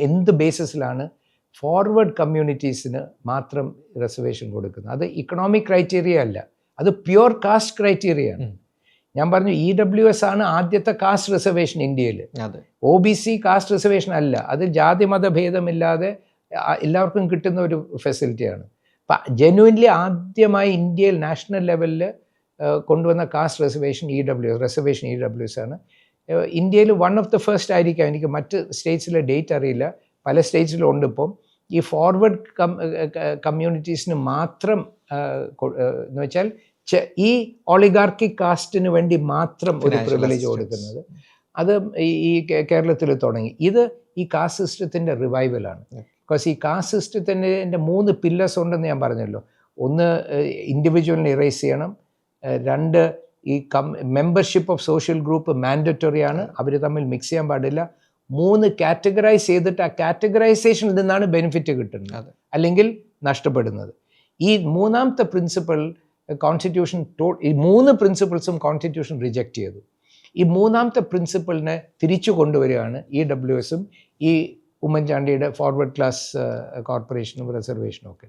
എന്ത് ബേസിസിലാണ് ഫോർവേഡ് കമ്മ്യൂണിറ്റീസിന് മാത്രം റിസർവേഷൻ കൊടുക്കുന്നത്? അത് ഇക്കണോമിക് ക്രൈറ്റീരിയ അല്ല, അത് പ്യുവർ കാസ്റ്റ് ക്രൈറ്റീരിയ ആണ്. ഞാൻ പറഞ്ഞു EWS ആണ് ആദ്യത്തെ കാസ്റ്റ് റിസർവേഷൻ ഇന്ത്യയിൽ. OBC കാസ്റ്റ് റിസർവേഷൻ അല്ല, അത് ജാതി മതഭേദമില്ലാതെ എല്ലാവർക്കും കിട്ടുന്ന ഒരു ഫെസിലിറ്റിയാണ്. അപ്പം ജെന്യുവൻലി ആദ്യമായി ഇന്ത്യയിൽ നാഷണൽ ലെവലിൽ കൊണ്ടുവന്ന കാസ്റ്റ് റിസർവേഷൻ EWS ആണ്. ഇന്ത്യയിൽ വൺ ഓഫ് ദ ഫസ്റ്റ് ആയിരിക്കാം, എനിക്ക് മറ്റ് സ്റ്റേറ്റ്സിലെ ഡേറ്റ് അറിയില്ല, പല സ്റ്റേറ്റ്സിലും ഉണ്ട് ഇപ്പം. ഈ ഫോർവേഡ് കമ്മ്യൂണിറ്റീസിന് മാത്രം എന്ന് വെച്ചാൽ ഈ ഒളിഗാർക്കിക് കാസ്റ്റിന് വേണ്ടി മാത്രം ഒരു പ്രിവിലേജ് കൊടുക്കുന്നത്. അത് ഈ കേരളത്തിൽ തുടങ്ങി. ഇത് ഈ കാസ്റ്റ് സിസ്റ്റത്തിൻ്റെ റിവൈവലാണ്. ബിക്കോസ് ഈ കാസ്റ്റ് സിസ്റ്റത്തിൻ്റെ 3 പില്ലേഴ്സ് ഉണ്ടെന്ന് ഞാൻ പറഞ്ഞല്ലോ. ഒന്ന്, ഇൻഡിവിജ്വലിനെ ഇറേസ് ചെയ്യണം. 2, ഈ membership of social group mandatory ആണ്, അവർ തമ്മിൽ മിക്സ് ചെയ്യാൻ പാടില്ല. 3, കാറ്റഗറൈസ് ചെയ്തിട്ട് ആ കാറ്റഗറൈസേഷനിൽ നിന്നാണ് ബെനിഫിറ്റ് കിട്ടുന്നത്, അല്ലെങ്കിൽ നഷ്ടപ്പെടുന്നത്. ഈ മൂന്നാമത്തെ പ്രിൻസിപ്പിൾ കോൺസ്റ്റിറ്റ്യൂഷൻ ഈ 3 പ്രിൻസിപ്പിൾസും കോൺസ്റ്റിറ്റ്യൂഷൻ റിജക്റ്റ് ചെയ്തു. ഈ മൂന്നാമത്തെ പ്രിൻസിപ്പിളിനെ തിരിച്ചു കൊണ്ടുവരികയാണ് EWSഉം ഈ ഉമ്മൻചാണ്ടിയുടെ ഫോർവേഡ് ക്ലാസ് കോർപ്പറേഷനും റിസർവേഷനും ഒക്കെ.